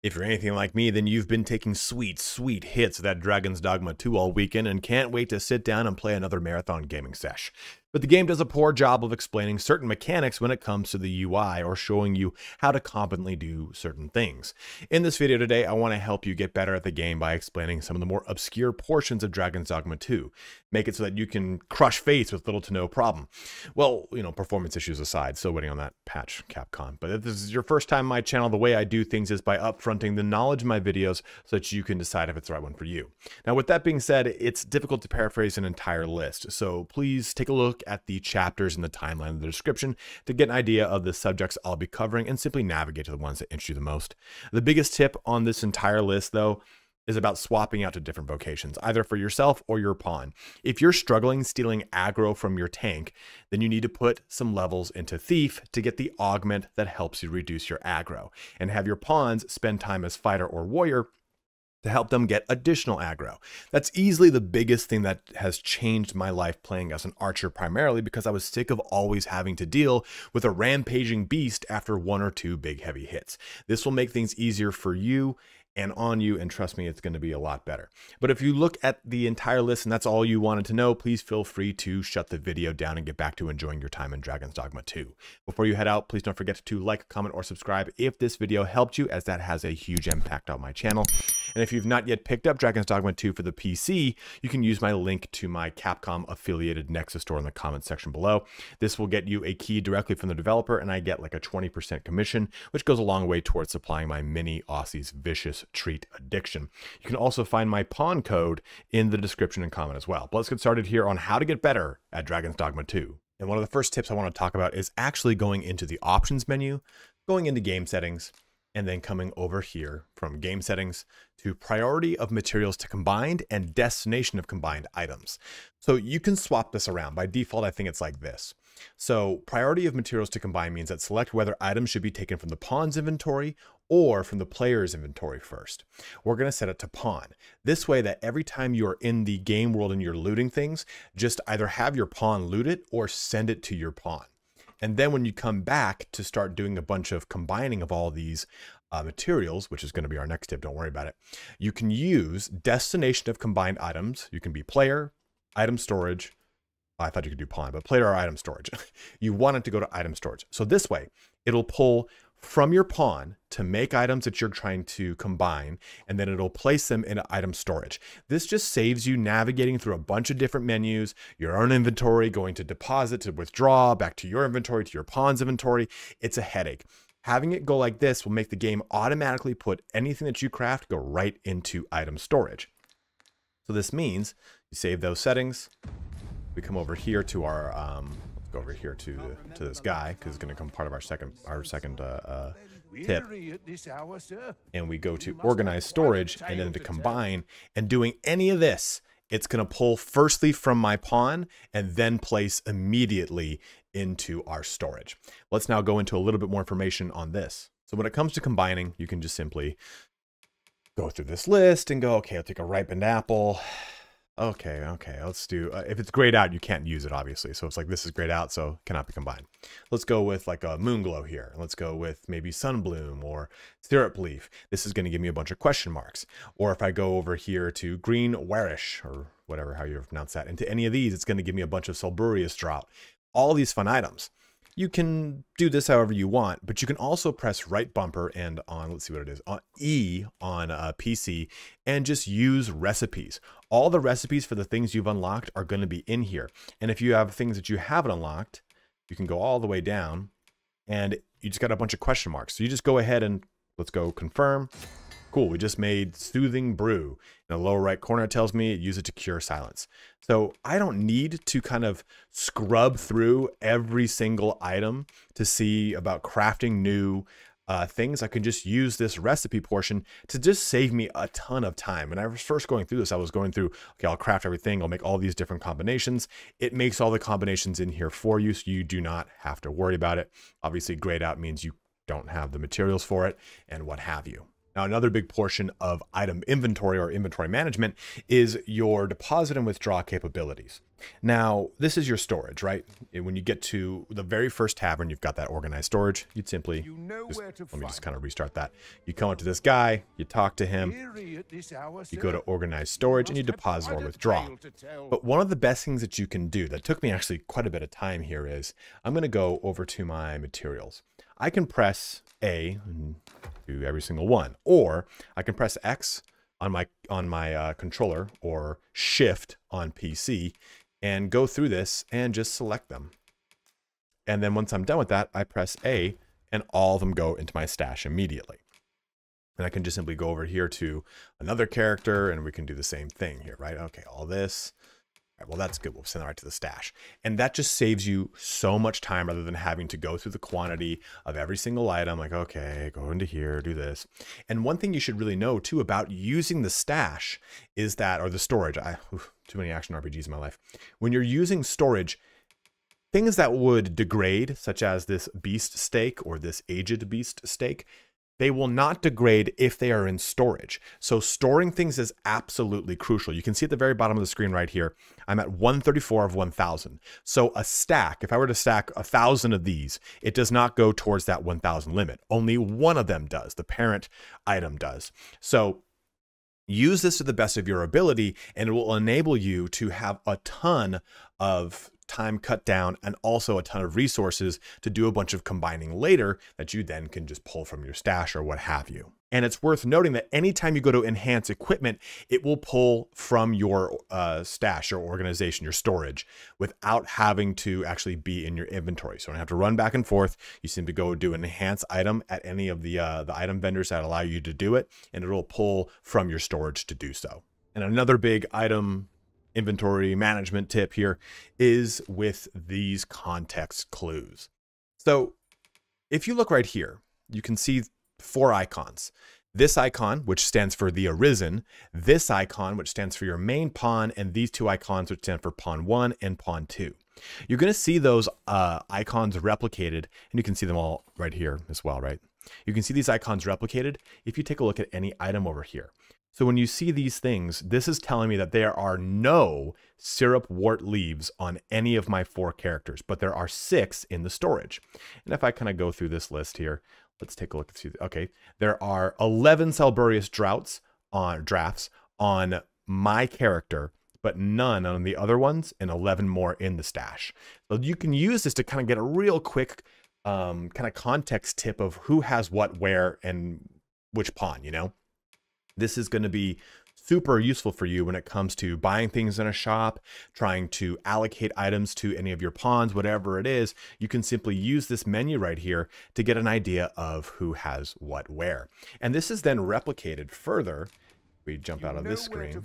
If you're anything like me, then you've been taking sweet, sweet hits of that Dragon's Dogma 2 all weekend and can't wait to sit down and play another marathon gaming sesh. But the game does a poor job of explaining certain mechanics when it comes to the UI or showing you how to competently do certain things. In this video today, I want to help you get better at the game by explaining some of the more obscure portions of Dragon's Dogma 2. Make it so that you can crush fates with little to no problem. Well, performance issues aside, still waiting on that patch, Capcom. But if this is your first time on my channel, the way I do things is by upfronting the knowledge in my videos so that you can decide if it's the right one for you. Now, with that being said, it's difficult to paraphrase an entire list, so please take a look at the chapters in the timeline in the description to get an idea of the subjects I'll be covering and simply navigate to the ones that interest you the most. The biggest tip on this entire list, though, is about swapping out to different vocations, either for yourself or your pawn. If you're struggling stealing aggro from your tank, then you need to put some levels into Thief to get the augment that helps you reduce your aggro, and have your pawns spend time as fighter or warrior to help them get additional aggro. That's easily the biggest thing that has changed my life playing as an archer, primarily because I was sick of always having to deal with a rampaging beast after one or two big heavy hits. This will make things easier for you and on you, and trust me, it's going to be a lot better. But if you look at the entire list and that's all you wanted to know, please feel free to shut the video down and get back to enjoying your time in Dragon's Dogma 2. Before you head out, please don't forget to like, comment, or subscribe if this video helped you, as that has a huge impact on my channel. And if you've not yet picked up Dragon's Dogma 2 for the PC, you can use my link to my Capcom affiliated Nexus Store in the comments section below. This will get you a key directly from the developer, and I get like a 20% commission, which goes a long way towards supplying my mini Aussie's vicious treat addiction. You can also find my pawn code in the description and comment as well. But let's get started here on how to get better at Dragon's Dogma 2. And one of the first tips I want to talk about is actually going into the options menu, going into game settings, and then coming over here from game settings to priority of materials to combined and destination of combined items. So you can swap this around. By default, I think it's like this. So priority of materials to combine means that select whether items should be taken from the pawn's inventory or from the player's inventory first. We're going to set it to pawn. This way that every time you're in the game world and you're looting things, just either have your pawn loot it or send it to your pawn. And then when you come back to start doing a bunch of combining of all these materials, which is going to be our next tip, don't worry about it, you can use destination of combined items. You can be player, item storage. I thought you could do pawn, but player or item storage. You want it to go to item storage. So this way, it'll pull from your pawn to make items that you're trying to combine, and then it'll place them in item storage. This just saves you navigating through a bunch of different menus, your own inventory, going to deposit, to withdraw, back to your inventory, to your pawn's inventory. It's a headache. Having it go like this will make the game automatically put anything that you craft go right into item storage. So this means you save those settings. We come over here to our let's go over here to this guy, because it's going to become part of our second tip, and we go to organize storage and then to combine. And doing any of this, it's going to pull firstly from my pawn and then place immediately into our storage. Let's now go into a little bit more information on this. So when it comes to combining, you can just simply go through this list and go, okay, I'll take a ripened apple. Okay, let's do, if it's grayed out, you can't use it, obviously. So it's like, this is grayed out, so cannot be combined. Let's go with like a Moonglow here. Let's go with maybe Sunbloom or Syrup Leaf. This is going to give me a bunch of question marks. Or if I go over here to Green Warish, or whatever, how you pronounce that, into any of these, it's going to give me a bunch of Sulburious Drought. All these fun items. You can do this however you want, but you can also press right bumper and on, let's see what it is, on E on PC, and just use recipes. All the recipes for the things you've unlocked are going to be in here. And if you have things that you haven't unlocked, you can go all the way down and you just got a bunch of question marks. So you just go ahead and let's go confirm. Cool, we just made Soothing Brew. In the lower right corner, it tells me use it to cure silence. So I don't need to kind of scrub through every single item to see about crafting new things. I can just use this recipe portion to just save me a ton of time. When I was first going through this, I was going through, okay, I'll craft everything. I'll make all these different combinations. It makes all the combinations in here for you, so you do not have to worry about it. Obviously, grayed out means you don't have the materials for it and what have you. Now, another big portion of item inventory or inventory management is your deposit and withdraw capabilities. Now, this is your storage, right? When you get to the very first tavern, you've got that organized storage. You'd simply, let me just kind of restart that. You come up to this guy, you talk to him, you go to organized storage, and you deposit or withdraw. But one of the best things that you can do, that took me actually quite a bit of time here, is I'm going to go over to my materials. I can press A and do every single one, or I can press X on my controller, or Shift on PC, and go through this and just select them. And then once I'm done with that, I press A and all of them go into my stash immediately. And I can just simply go over here to another character and we can do the same thing here, right? Okay, all this. All right, well, that's good. We'll send that right to the stash. And that just saves you so much time rather than having to go through the quantity of every single item. Like, okay, go into here, do this. And one thing you should really know too about using the stash is that, or the storage, too many action RPGs in my life. When you're using storage, things that would degrade, such as this beast steak or this aged beast steak, they will not degrade if they are in storage. So storing things is absolutely crucial. You can see at the very bottom of the screen right here, I'm at 134 of 1,000. So a stack, if I were to stack 1,000 of these, it does not go towards that 1,000 limit. Only one of them does, the parent item does. So use this to the best of your ability, and it will enable you to have a ton of time cut down and also a ton of resources to do a bunch of combining later that you then can just pull from your stash or what have you. And it's worth noting that anytime you go to enhance equipment, it will pull from your stash, your organization, your storage, without having to actually be in your inventory. So you don't have to run back and forth. You simply go do an enhance item at any of the item vendors that allow you to do it, and it will pull from your storage to do so. And another big item inventory management tip here is with these context clues. So if you look right here, you can see 4 icons. This icon, which stands for the Arisen, this icon, which stands for your main pawn, and these 2 icons, which stand for pawn 1 and pawn 2. You're going to see those icons replicated, and you can see them all right here as well, right? You can see these icons replicated if you take a look at any item over here. So when you see these things, this is telling me that there are no syrup wart leaves on any of my 4 characters, but there are 6 in the storage. And if I kind of go through this list here, let's take a look and see. Okay, there are 11 Salburious drafts on my character, but none on the other ones, and 11 more in the stash. So you can use this to kind of get a real quick kind of context tip of who has what, where, and which pawn, you know? This is going to be super useful for you when it comes to buying things in a shop, trying to allocate items to any of your pawns, whatever it is. You can simply use this menu right here to get an idea of who has what where. And this is then replicated further. We jump out of this screen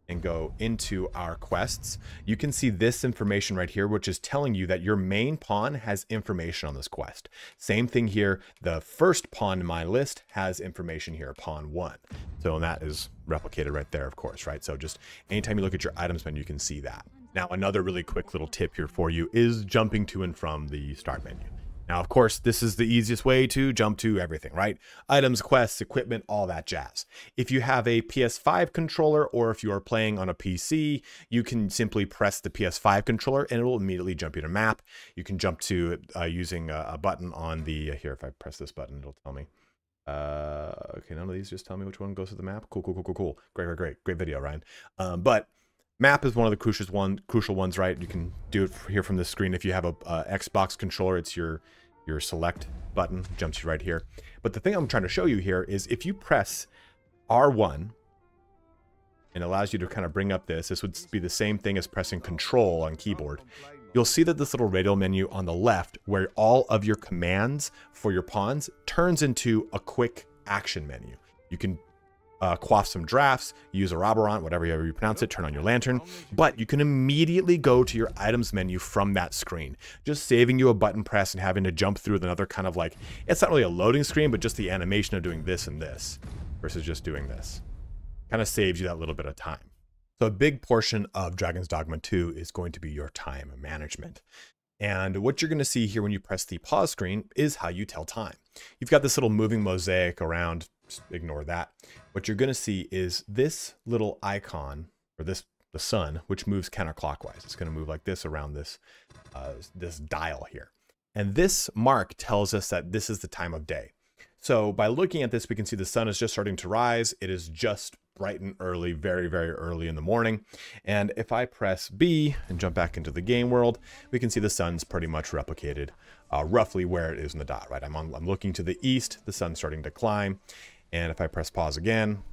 and go into our quests. You can see this information right here, which is telling you that your main pawn has information on this quest. Same thing here. The first pawn in my list has information here, pawn 1. So that is replicated right there, of course, right? So just anytime you look at your items menu, you can see that. Now, another really quick little tip here for you is jumping to and from the start menu. Now, of course, this is the easiest way to jump to everything, right? Items, quests, equipment, all that jazz. If you have a PS5 controller, or if you are playing on a PC, you can simply press the PS5 controller and it will immediately jump you to map. You can jump to using a button on the, here, if I press this button, it'll tell me. Okay, none of these just tell me which one goes to the map. Cool. Great video, Ryan. But map is one of the crucial ones, right? You can do it here from the screen. If you have a Xbox controller, it's your select button, jumps you right here. But the thing I'm trying to show you here is if you press R1, and allows you to kind of bring up this would be the same thing as pressing Control on keyboard. You'll see that this little radial menu on the left, where all of your commands for your pawns turns into a quick action menu. You can quaff some drafts, use a Roborant, whatever you pronounce it, turn on your lantern, but you can immediately go to your items menu from that screen, just saving you a button press and having to jump through another kind of like, it's not really a loading screen, but just the animation of doing this and this versus just doing this. Kind of saves you that little bit of time. So a big portion of Dragon's Dogma 2 is going to be your time management. And what you're going to see here when you press the pause screen is how you tell time. You've got this little moving mosaic around, just ignore that. What you're going to see is this little icon, or this the sun, which moves counterclockwise. It's going to move like this around this, this dial here. And this mark tells us that this is the time of day. So by looking at this, we can see the sun is just starting to rise. It is just bright and early, very, very early in the morning. And if I press B and jump back into the game world, we can see the sun's pretty much replicated roughly where it is in the dot, right? I'm looking to the east, the sun's starting to climb. And if I press pause again,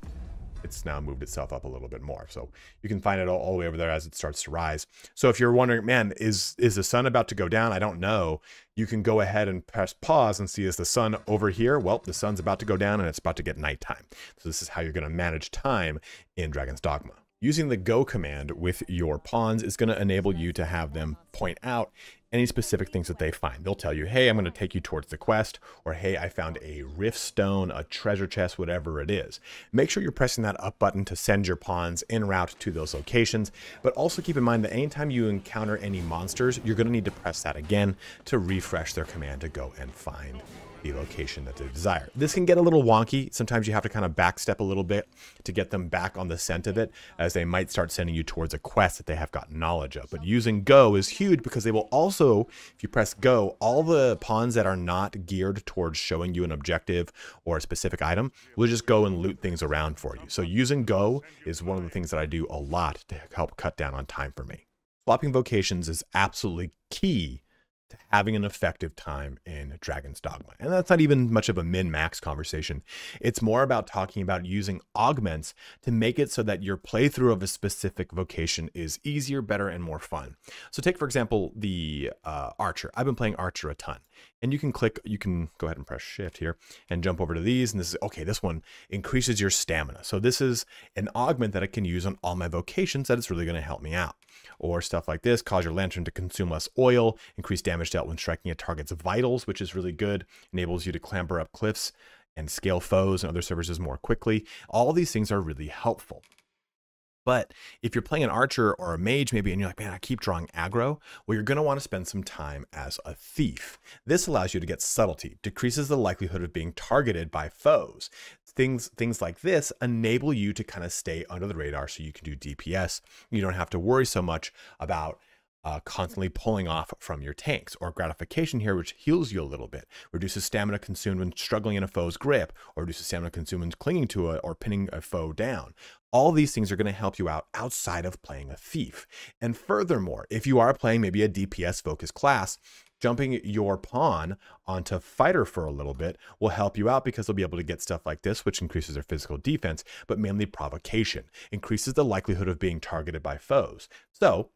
it's now moved itself up a little bit more. So you can find it all the way over there as it starts to rise. So if you're wondering, man, is the sun about to go down? I don't know. You can go ahead and press pause and see, is the sun over here? Well, the sun's about to go down and it's about to get nighttime. So this is how you're going to manage time in Dragon's Dogma. Using the go command with your pawns is going to enable you to have them point out any specific things that they find. They'll tell you, hey, I'm going to take you towards the quest, or hey, I found a rift stone, a treasure chest, whatever it is. Make sure you're pressing that up button to send your pawns en route to those locations, but also keep in mind that anytime you encounter any monsters, you're going to need to press that again to refresh their command to go and find the location that they desire. This can get a little wonky. Sometimes you have to kind of backstep a little bit to get them back on the scent of it, as they might start sending you towards a quest that they have got knowledge of. But using go is huge, because they will also, if you press go, all the pawns that are not geared towards showing you an objective or a specific item will just go and loot things around for you. So using go is one of the things that I do a lot to help cut down on time for me. Swapping vocations is absolutely key to having an effective time in Dragon's Dogma. And that's not even much of a min-max conversation. It's more about talking about using augments to make it so that your playthrough of a specific vocation is easier, better, and more fun. So take, for example, the Archer. I've been playing Archer a ton. And you can go ahead and press shift here and jump over to these. And this is, okay, this one increases your stamina. So this is an augment that I can use on all my vocations that it's really going to help me out. Or stuff like this, cause your lantern to consume less oil, increase damage dealt when striking a target's vitals, which is really good, enables you to clamber up cliffs and scale foes and other surfaces more quickly. All these things are really helpful. But if you're playing an archer or a mage maybe, and you're like, man, I keep drawing aggro, well, you're going to want to spend some time as a thief. This allows you to get subtlety, decreases the likelihood of being targeted by foes. Things like this enable you to kind of stay under the radar so you can do DPS. You don't have to worry so much about constantly pulling off from your tanks. Or gratification here, which heals you a little bit, reduces stamina consumed when struggling in a foe's grip, or reduces stamina consumed when clinging to or pinning a foe down. All these things are going to help you out outside of playing a thief. And furthermore, if you are playing maybe a DPS focused class, jumping your pawn onto fighter for a little bit will help you out, because they'll be able to get stuff like this, which increases their physical defense, but mainly provocation, increases the likelihood of being targeted by foes. So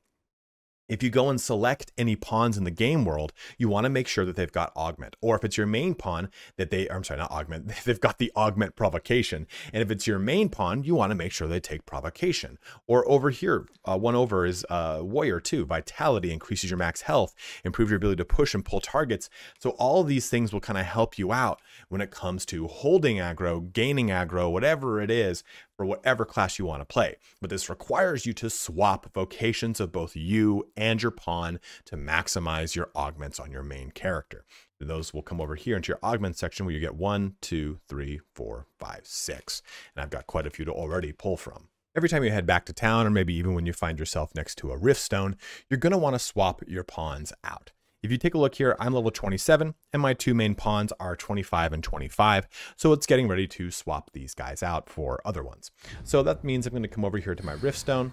if you go and select any pawns in the game world, you want to make sure that they've got augment. Or if it's your main pawn, that not augment, they've got the augment provocation. And if it's your main pawn, you want to make sure they take provocation. Or over here, one over is warrior 2. Vitality increases your max health, improves your ability to push and pull targets. So all of these things will kind of help you out when it comes to holding aggro, gaining aggro, whatever it is, for whatever class you want to play. But this requires you to swap vocations of both you and your pawn to maximize your augments on your main character. And those will come over here into your augment section, where you get 1, 2, 3, 4, 5, 6. And I've got quite a few to already pull from. Every time you head back to town, or maybe even when you find yourself next to a rift stone, you're going to want to swap your pawns out. If you take a look here, I'm level 27 and my two main pawns are 25 and 25. So it's getting ready to swap these guys out for other ones. So that means I'm going to come over here to my rift stone,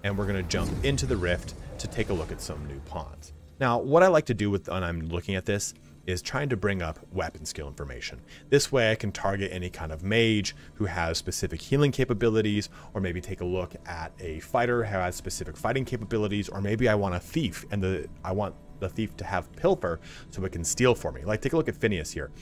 and we're going to jump into the rift to take a look at some new pawns. Now, what I like to do when I'm looking at this is trying to bring up weapon skill information. This way I can target any kind of mage who has specific healing capabilities, or maybe take a look at a fighter who has specific fighting capabilities, or maybe I want a thief and I want the thief to have pilfer so it can steal for me. Like, take a look at Phineas here.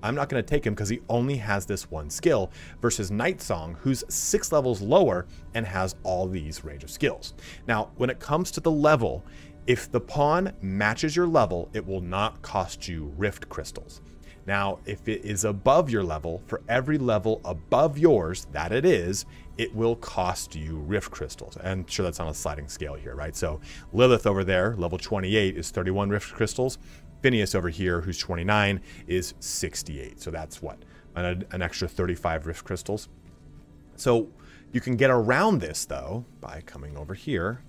I'm not going to take him because he only has this one skill, versus Night Song, who's 6 levels lower and has all these range of skills. Now, when it comes to the level, if the pawn matches your level, it will not cost you rift crystals. Now, if it is above your level, for every level above yours that it will cost you rift crystals. And sure, that's on a sliding scale here, right? So Lilith over there, level 28, is 31 rift crystals. Phineas over here, who's 29, is 68. So that's what? An extra 35 rift crystals. So You can get around this though by coming over here,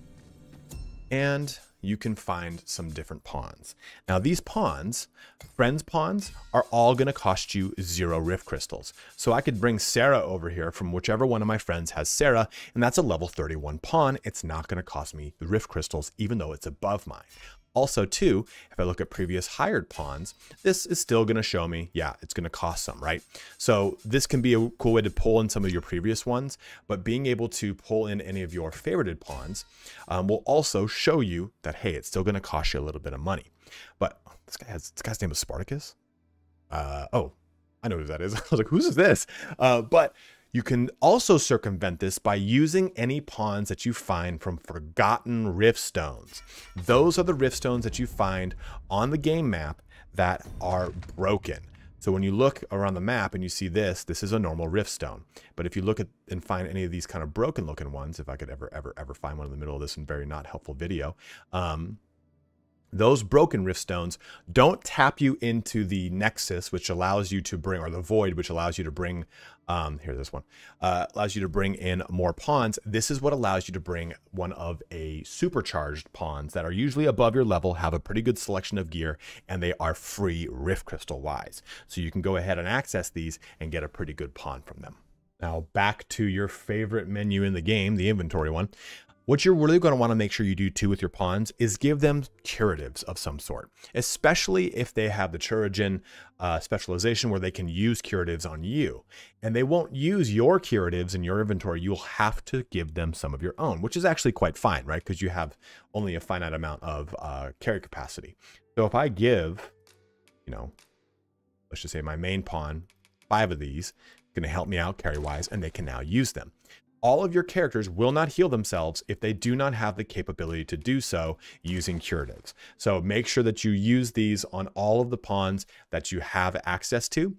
and you can find some different pawns. Now these pawns, friends pawns, are all going to cost you 0 rift crystals. So I could bring Sarah over here from whichever one of my friends has Sarah, and that's a level 31 pawn. It's not going to cost me the rift crystals, even though it's above mine. Also too, if I look at previous hired pawns, this is still going to show me, yeah, it's going to cost some, right? So this can be a cool way to pull in some of your previous ones, but being able to pull in any of your favorited pawns will also show you that, hey, it's still going to cost you a little bit of money. But this guy's name is Spartacus. Oh, I know who that is. I was like, who's this? But you can also circumvent this by using any pawns that you find from forgotten rift stones. Those are the rift stones that you find on the game map that are broken. So when you look around the map and you see this is a normal rift stone. But if you look at and find any of these kind of broken looking ones, if I could ever find one in the middle of this very not helpful video, those broken rift stones don't tap you into the Nexus, which allows you to bring, or the Void, which allows you to bring, here's this one, allows you to bring in more pawns. This is what allows you to bring one of a supercharged pawns that are usually above your level, have a pretty good selection of gear, and they are free rift crystal wise. So you can go ahead and access these and get a pretty good pawn from them. Now back to your favorite menu in the game, the inventory one. What you're really going to want to make sure you do too with your pawns is give them curatives of some sort, especially if they have the Churigen specialization where they can use curatives on you. And they won't use your curatives in your inventory. You'll have to give them some of your own, which is actually quite fine, right? Because you have only a finite amount of carry capacity. So if I give, you know, let's just say my main pawn 5 of these, going to help me out carry-wise, and they can now use them. All of your characters will not heal themselves if they do not have the capability to do so using curatives. So make sure that you use these on all of the pawns that you have access to.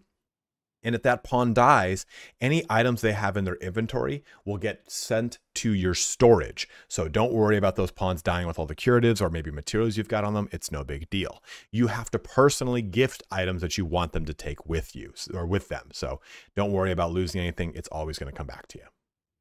And if that pawn dies, any items they have in their inventory will get sent to your storage. So don't worry about those pawns dying with all the curatives or maybe materials you've got on them. It's no big deal. You have to personally gift items that you want them to take with you or with them. So don't worry about losing anything. It's always going to come back to you.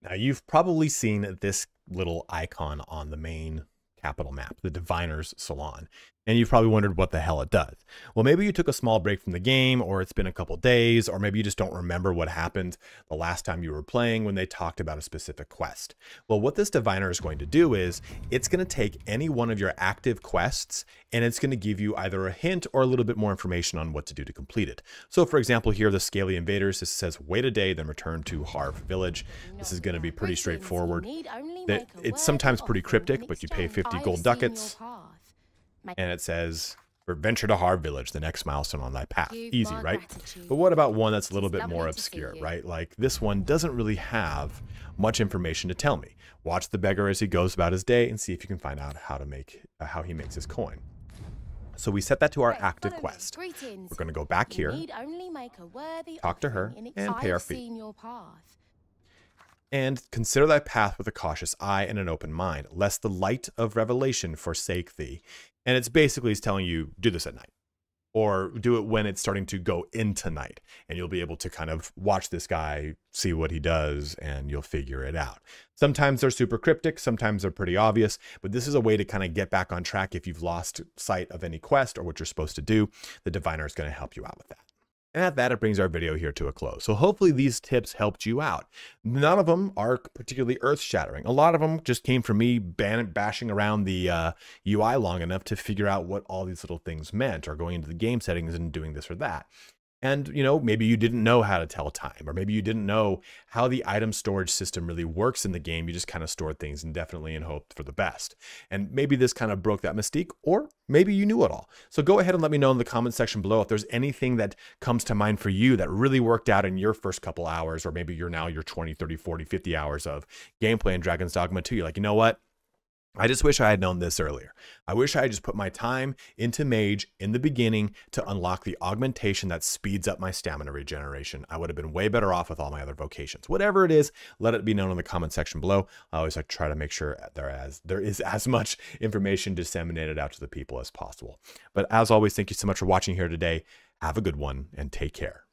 Now, you've probably seen this little icon on the main capital map, the Diviner's Salon, and you've probably wondered what the hell it does. Well, maybe you took a small break from the game, or it's been a couple days, or maybe you just don't remember what happened the last time you were playing when they talked about a specific quest. Well, what this Diviner is going to do is it's going to take any one of your active quests and it's going to give you either a hint or a little bit more information on what to do to complete it. So for example, here, the Scaly Invaders, this says wait a day, then return to Harv Village. This is going to be pretty straightforward. It's sometimes pretty cryptic, but you pay 50 gold ducats. And it says, venture to Harv Village, the next milestone on thy path. Easy, right? But what about one that's a little bit more obscure, right? Like this one doesn't really have much information to tell me. Watch the beggar as he goes about his day and see if you can find out how to make how he makes his coin. So we set that to our active quest. We're going to go back here, talk to her, and pay our fee. And consider thy path with a cautious eye and an open mind, lest the light of revelation forsake thee. And it's basically telling you, do this at night, or do it when it's starting to go into night, and you'll be able to kind of watch this guy, see what he does, and you'll figure it out. Sometimes they're super cryptic, sometimes they're pretty obvious, but this is a way to kind of get back on track if you've lost sight of any quest or what you're supposed to do. The Diviner is going to help you out with that. And at that, it brings our video here to a close. So hopefully these tips helped you out. None of them are particularly earth-shattering. A lot of them just came from me bashing around the UI long enough to figure out what all these little things meant, or going into the game settings and doing this or that. And, you know, maybe you didn't know how to tell time, or maybe you didn't know how the item storage system really works in the game. You just kind of stored things indefinitely and hoped for the best. And maybe this kind of broke that mystique, or maybe you knew it all. So go ahead and let me know in the comment section below if there's anything that comes to mind for you that really worked out in your first couple hours, or maybe you're now your 20, 30, 40, 50 hours of gameplay in Dragon's Dogma 2. You're like, you know what? I just wish I had known this earlier. I wish I had just put my time into Mage in the beginning to unlock the augmentation that speeds up my stamina regeneration. I would have been way better off with all my other vocations. Whatever it is, let it be known in the comment section below. I always like to try to make sure there is as much information disseminated out to the people as possible. But as always, thank you so much for watching here today. Have a good one and take care.